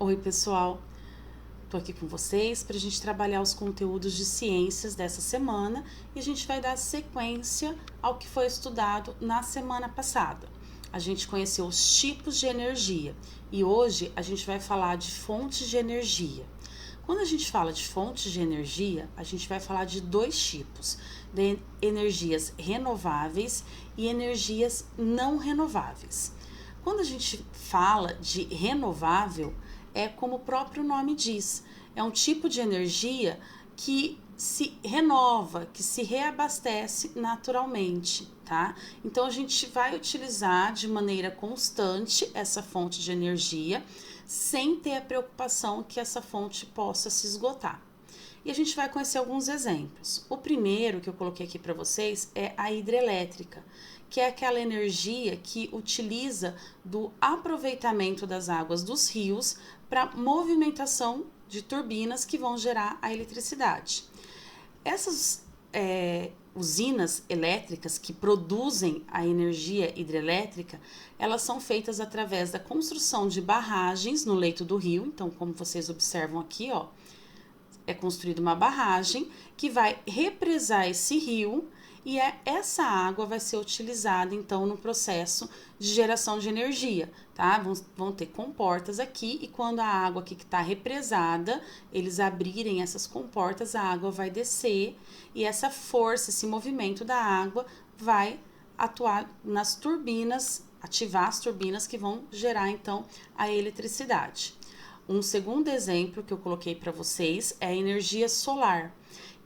Oi, pessoal! Estou aqui com vocês para a gente trabalhar os conteúdos de ciências dessa semana e a gente vai dar sequência ao que foi estudado na semana passada. A gente conheceu os tipos de energia e hoje a gente vai falar de fontes de energia. Quando a gente fala de fontes de energia, a gente vai falar de dois tipos, de energias renováveis e energias não renováveis. Quando a gente fala de renovável, é como o próprio nome diz, é um tipo de energia que se renova, que se reabastece naturalmente, tá? Então a gente vai utilizar de maneira constante essa fonte de energia, sem ter a preocupação que essa fonte possa se esgotar. E a gente vai conhecer alguns exemplos. O primeiro que eu coloquei aqui para vocês é a hidrelétrica, que é aquela energia que utiliza do aproveitamento das águas dos rios para movimentação de turbinas que vão gerar a eletricidade. Essas usinas elétricas que produzem a energia hidrelétrica, elas são feitas através da construção de barragens no leito do rio. Então, como vocês observam aqui, ó, é construída uma barragem que vai represar esse rio e essa água vai ser utilizada então no processo de geração de energia, tá? Vão ter comportas aqui e quando a água aqui que está represada, eles abrirem essas comportas, a água vai descer e essa força, esse movimento da água vai atuar nas turbinas, ativar as turbinas que vão gerar então a eletricidade. Um segundo exemplo que eu coloquei para vocês é a energia solar,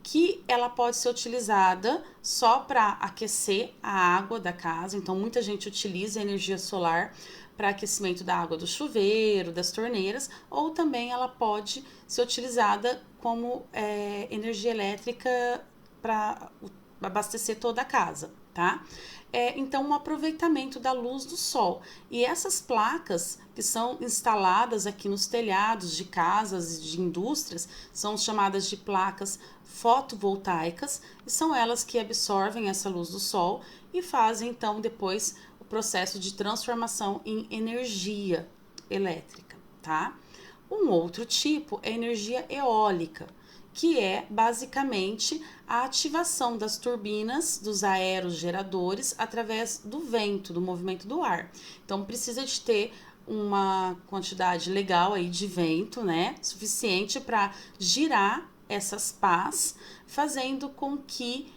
que ela pode ser utilizada só para aquecer a água da casa. Então, muita gente utiliza a energia solar para aquecimento da água do chuveiro, das torneiras, ou também ela pode ser utilizada como energia elétrica para abastecer toda a casa, tá? Então, um aproveitamento da luz do sol. E essas placas que são instaladas aqui nos telhados de casas e de indústrias são chamadas de placas fotovoltaicas e são elas que absorvem essa luz do sol e fazem então depois o processo de transformação em energia elétrica, tá? Um outro tipo é a energia eólica, que é basicamente a ativação das turbinas dos aerogeradores através do vento, do movimento do ar. Então precisa de ter uma quantidade legal aí de vento, né, suficiente para girar essas pás, fazendo com que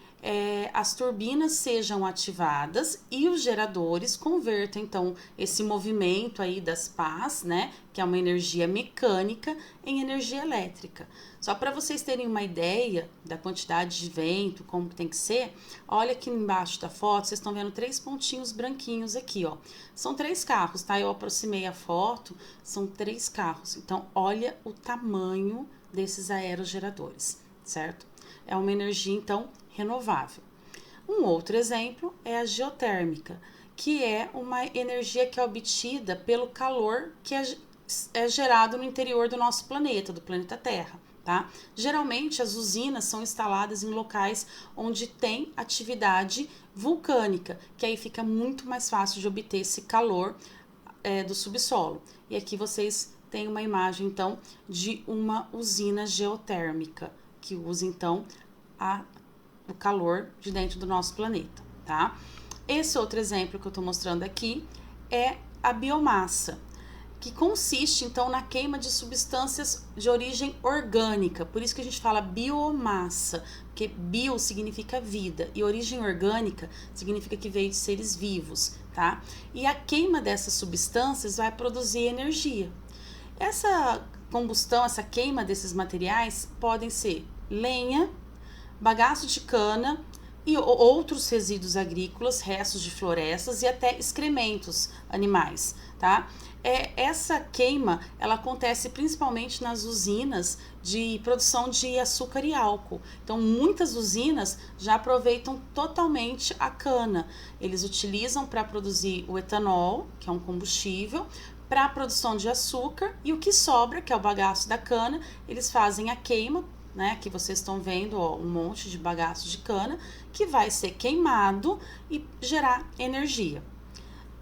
as turbinas sejam ativadas e os geradores convertam então esse movimento aí das pás, né, que é uma energia mecânica, em energia elétrica. Só para vocês terem uma ideia da quantidade de vento, como que tem que ser, olha aqui embaixo da foto, vocês estão vendo 3 pontinhos branquinhos aqui, ó. São 3 carros, tá? Eu aproximei a foto, são 3 carros. Então, olha o tamanho desses aerogeradores, certo? É uma energia, então, renovável. Um outro exemplo é a geotérmica, que é uma energia que é obtida pelo calor que é gerado no interior do nosso planeta, do planeta Terra, tá? Geralmente as usinas são instaladas em locais onde tem atividade vulcânica, que aí fica muito mais fácil de obter esse calor do subsolo. E aqui vocês têm uma imagem então de uma usina geotérmica, que usa então o calor de dentro do nosso planeta, tá? Esse outro exemplo que eu tô mostrando aqui é a biomassa, que consiste então na queima de substâncias de origem orgânica, por isso que a gente fala biomassa, porque bio significa vida e origem orgânica significa que veio de seres vivos, tá? E a queima dessas substâncias vai produzir energia. Essa combustão, essa queima desses materiais podem ser lenha, bagaço de cana e outros resíduos agrícolas, restos de florestas e até excrementos animais, tá? Essa queima, ela acontece principalmente nas usinas de produção de açúcar e álcool. Então, muitas usinas já aproveitam totalmente a cana. Eles utilizam para produzir o etanol, que é um combustível, para a produção de açúcar, e o que sobra, que é o bagaço da cana, eles fazem a queima, né? Aqui vocês estão vendo, ó, um monte de bagaço de cana que vai ser queimado e gerar energia.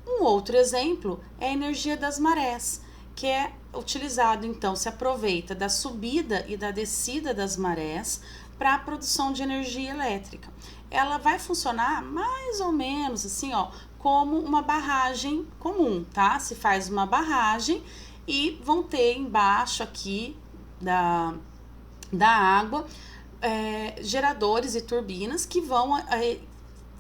Um outro exemplo é a energia das marés, que é utilizado, então, se aproveita da subida e da descida das marés para a produção de energia elétrica. Ela vai funcionar mais ou menos assim, ó, como uma barragem comum, tá? Se faz uma barragem e vão ter embaixo aqui da água geradores e turbinas que vão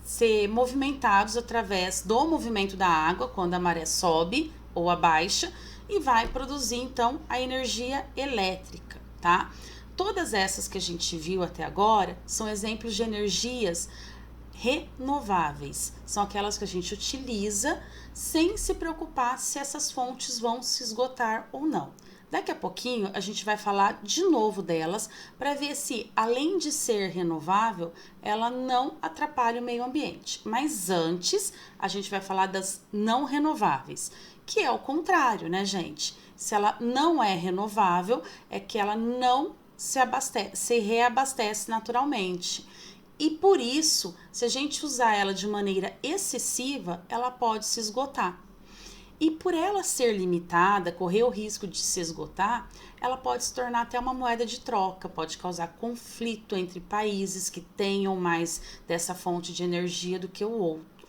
ser movimentados através do movimento da água quando a maré sobe ou abaixa e vai produzir então a energia elétrica, tá? Todas essas que a gente viu até agora são exemplos de energias renováveis, são aquelas que a gente utiliza sem se preocupar se essas fontes vão se esgotar ou não. Daqui a pouquinho a gente vai falar de novo delas para ver se, além de ser renovável, ela não atrapalha o meio ambiente. Mas antes a gente vai falar das não renováveis, que é o contrário, né, gente? Se ela não é renovável, é que ela não se reabastece naturalmente. E por isso, se a gente usar ela de maneira excessiva, ela pode se esgotar. E por ela ser limitada, correr o risco de se esgotar, ela pode se tornar até uma moeda de troca, pode causar conflito entre países que tenham mais dessa fonte de energia do que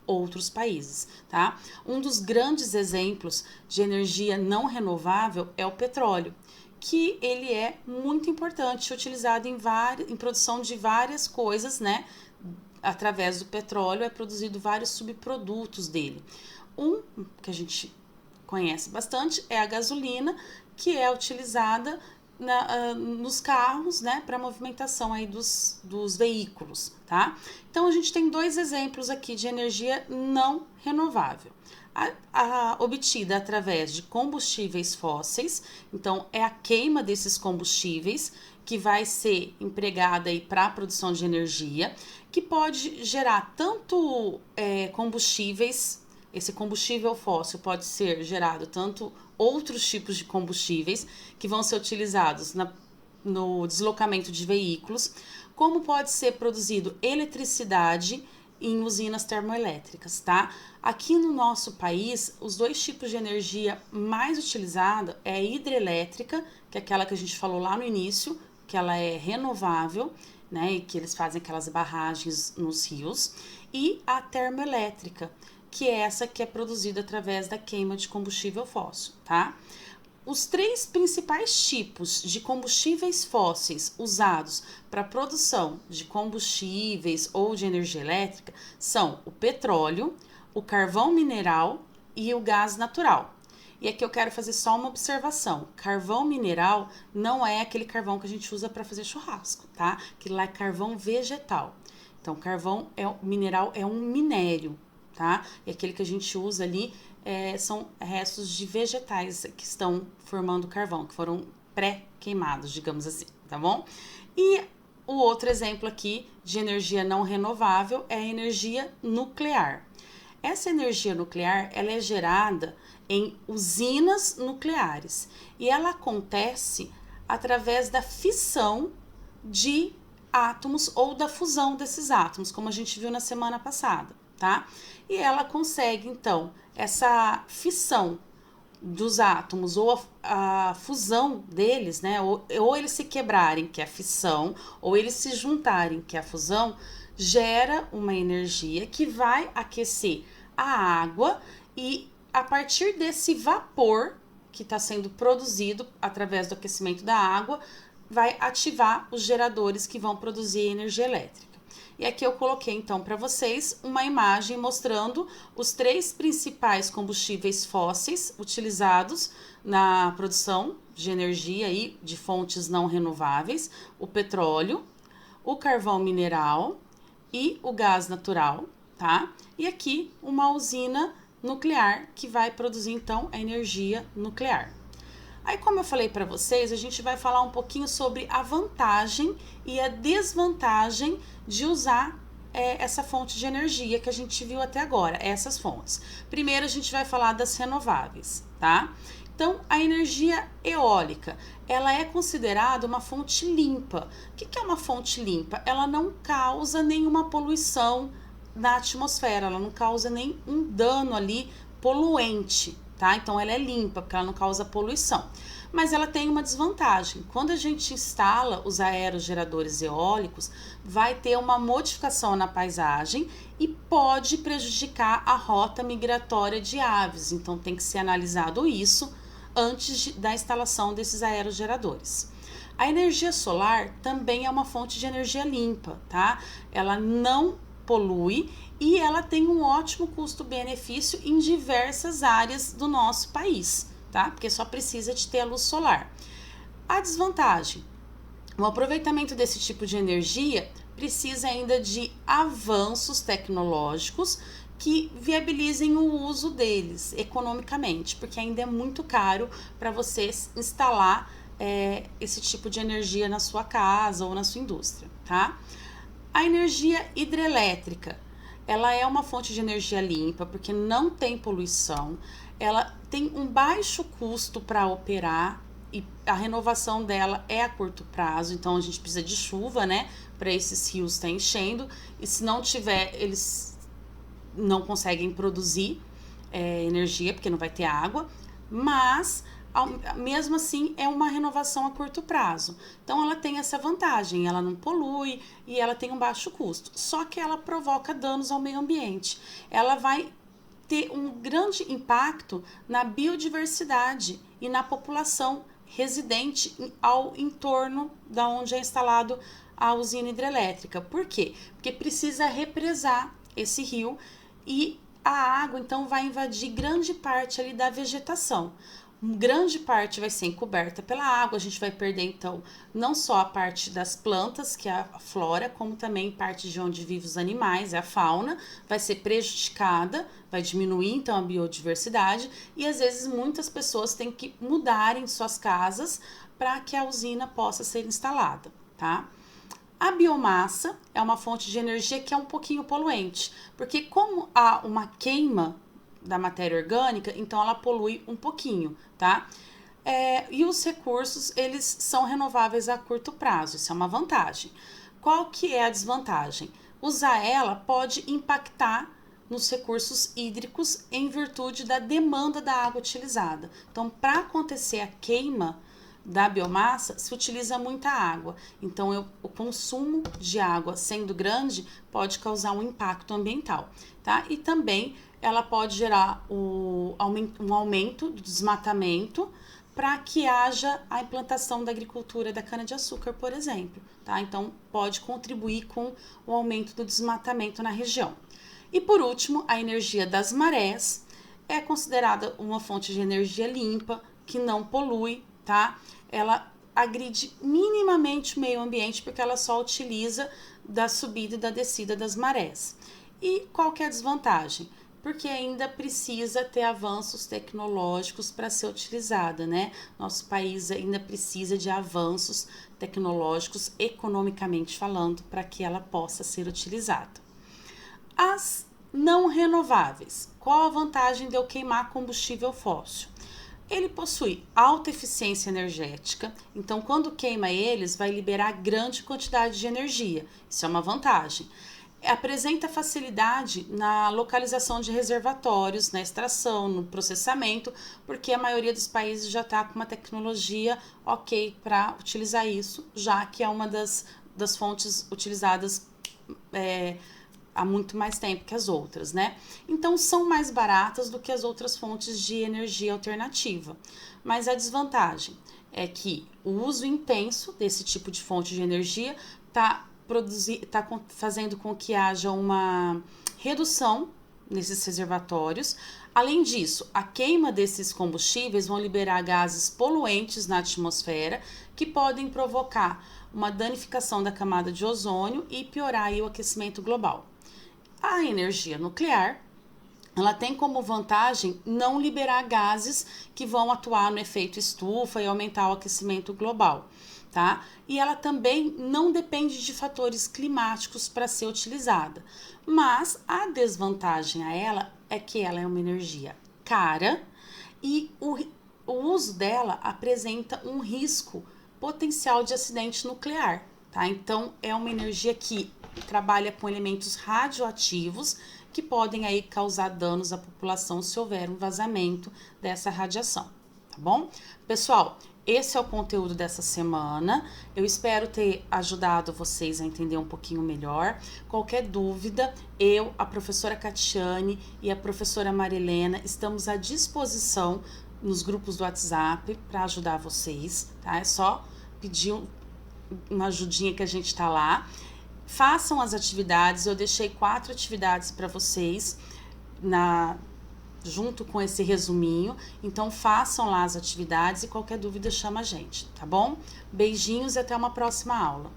outros países, tá? Um dos grandes exemplos de energia não renovável é o petróleo, que ele é muito importante, utilizado em produção de várias coisas, né? Através do petróleo é produzido vários subprodutos dele. Um que a gente conhece bastante é a gasolina, que é utilizada nos carros, né, para movimentação aí dos veículos, tá? Então a gente tem dois exemplos aqui de energia não renovável. Obtida através de combustíveis fósseis, então é a queima desses combustíveis que vai ser empregada aí para a produção de energia, que pode gerar tanto combustíveis. Esse combustível fóssil pode ser gerado tanto outros tipos de combustíveis que vão ser utilizados no deslocamento de veículos, como pode ser produzido eletricidade em usinas termoelétricas, tá? Aqui no nosso país, os dois tipos de energia mais utilizada é a hidrelétrica, que é aquela que a gente falou lá no início, que ela é renovável, né? E que eles fazem aquelas barragens nos rios, e a termoelétrica, que é essa que é produzida através da queima de combustível fóssil, tá? Os três principais tipos de combustíveis fósseis usados para a produção de combustíveis ou de energia elétrica são o petróleo, o carvão mineral e o gás natural. E aqui eu quero fazer só uma observação. Carvão mineral não é aquele carvão que a gente usa para fazer churrasco, tá? Aquilo lá é carvão vegetal. Então, carvão mineral é um minério, tá? E aquele que a gente usa ali são restos de vegetais que estão formando carvão, que foram pré-queimados, digamos assim, tá bom? E o outro exemplo aqui de energia não renovável é a energia nuclear. Essa energia nuclear, ela é gerada em usinas nucleares e ela acontece através da fissão de átomos ou da fusão desses átomos, como a gente viu na semana passada, tá? E ela consegue, então, essa fissão dos átomos ou a fusão deles, né? Ou eles se quebrarem, que é a fissão, ou eles se juntarem, que é a fusão, gera uma energia que vai aquecer a água e a partir desse vapor que está sendo produzido através do aquecimento da água, vai ativar os geradores que vão produzir energia elétrica. E aqui eu coloquei então para vocês uma imagem mostrando os três principais combustíveis fósseis utilizados na produção de energia aí de fontes não renováveis: o petróleo, o carvão mineral e o gás natural, tá? E aqui uma usina nuclear que vai produzir então a energia nuclear. Aí, como eu falei para vocês, a gente vai falar um pouquinho sobre a vantagem e a desvantagem de usar essa fonte de energia que a gente viu até agora, essas fontes. Primeiro, a gente vai falar das renováveis, tá? Então, a energia eólica, ela é considerada uma fonte limpa. O que é uma fonte limpa? Ela não causa nenhuma poluição na atmosfera, ela não causa nenhum dano ali poluente, tá? Então ela é limpa, porque ela não causa poluição. Mas ela tem uma desvantagem. Quando a gente instala os aerogeradores eólicos, vai ter uma modificação na paisagem e pode prejudicar a rota migratória de aves. Então tem que ser analisado isso antes da instalação desses aerogeradores. A energia solar também é uma fonte de energia limpa, tá? Ela não polui e ela tem um ótimo custo-benefício em diversas áreas do nosso país, tá? Porque só precisa de ter a luz solar. A desvantagem: o aproveitamento desse tipo de energia precisa ainda de avanços tecnológicos que viabilizem o uso deles economicamente, porque ainda é muito caro para você instalar esse tipo de energia na sua casa ou na sua indústria, tá? A energia hidrelétrica, ela é uma fonte de energia limpa, porque não tem poluição, ela tem um baixo custo para operar e a renovação dela é a curto prazo, então a gente precisa de chuva, né, para esses rios estar enchendo, e se não tiver, eles não conseguem produzir energia, porque não vai ter água, mas mesmo assim é uma renovação a curto prazo. Então ela tem essa vantagem, ela não polui e ela tem um baixo custo, só que ela provoca danos ao meio ambiente. Ela vai ter um grande impacto na biodiversidade e na população residente ao entorno da onde é instalado a usina hidrelétrica. Por quê? Porque precisa represar esse rio e a água então vai invadir grande parte ali da vegetação. Grande parte vai ser encoberta pela água, a gente vai perder então não só a parte das plantas, que é a flora, como também parte de onde vivem os animais, a fauna, vai ser prejudicada, vai diminuir então a biodiversidade e às vezes muitas pessoas têm que mudarem suas casas para que a usina possa ser instalada, tá? A biomassa é uma fonte de energia que é um pouquinho poluente, porque como há uma queima da matéria orgânica, então ela polui um pouquinho, tá? E os recursos, eles são renováveis a curto prazo, isso é uma vantagem. Qual que é a desvantagem? Usar ela pode impactar nos recursos hídricos em virtude da demanda da água utilizada. Então, para acontecer a queima da biomassa, se utiliza muita água. Então, o consumo de água sendo grande pode causar um impacto ambiental, tá? E também ela pode gerar um aumento do desmatamento para que haja a implantação da agricultura da cana-de-açúcar, por exemplo, tá? Então, pode contribuir com o aumento do desmatamento na região. E por último, a energia das marés é considerada uma fonte de energia limpa, que não polui, tá? Ela agride minimamente o meio ambiente, porque ela só utiliza da subida e da descida das marés. E qual que é a desvantagem? Porque ainda precisa ter avanços tecnológicos para ser utilizada, né? Nosso país ainda precisa de avanços tecnológicos, economicamente falando, para que ela possa ser utilizada. As não renováveis. Qual a vantagem de eu queimar combustível fóssil? Ele possui alta eficiência energética, então quando queima eles, vai liberar grande quantidade de energia. Isso é uma vantagem. Apresenta facilidade na localização de reservatórios, na extração, no processamento, porque a maioria dos países já está com uma tecnologia ok para utilizar isso, já que é uma das fontes utilizadas há muito mais tempo que as outras, né? Então, são mais baratas do que as outras fontes de energia alternativa. Mas a desvantagem é que o uso intenso desse tipo de fonte de energia está fazendo com que haja uma redução nesses reservatórios. Além disso, a queima desses combustíveis vão liberar gases poluentes na atmosfera que podem provocar uma danificação da camada de ozônio e piorar aí o aquecimento global. A energia nuclear, ela tem como vantagem não liberar gases que vão atuar no efeito estufa e aumentar o aquecimento global, tá? E ela também não depende de fatores climáticos para ser utilizada. Mas a desvantagem a ela é que ela é uma energia cara e o uso dela apresenta um risco potencial de acidente nuclear, tá? Então, é uma energia que trabalha com elementos radioativos que podem aí causar danos à população se houver um vazamento dessa radiação, tá bom? Pessoal, esse é o conteúdo dessa semana. Eu espero ter ajudado vocês a entender um pouquinho melhor. Qualquer dúvida, eu, a professora Catiane e a professora Marilena estamos à disposição nos grupos do WhatsApp para ajudar vocês, tá? É só pedir uma ajudinha que a gente tá lá. Façam as atividades, eu deixei 4 atividades para vocês junto com esse resuminho, então façam lá as atividades e qualquer dúvida chama a gente, tá bom? Beijinhos e até uma próxima aula.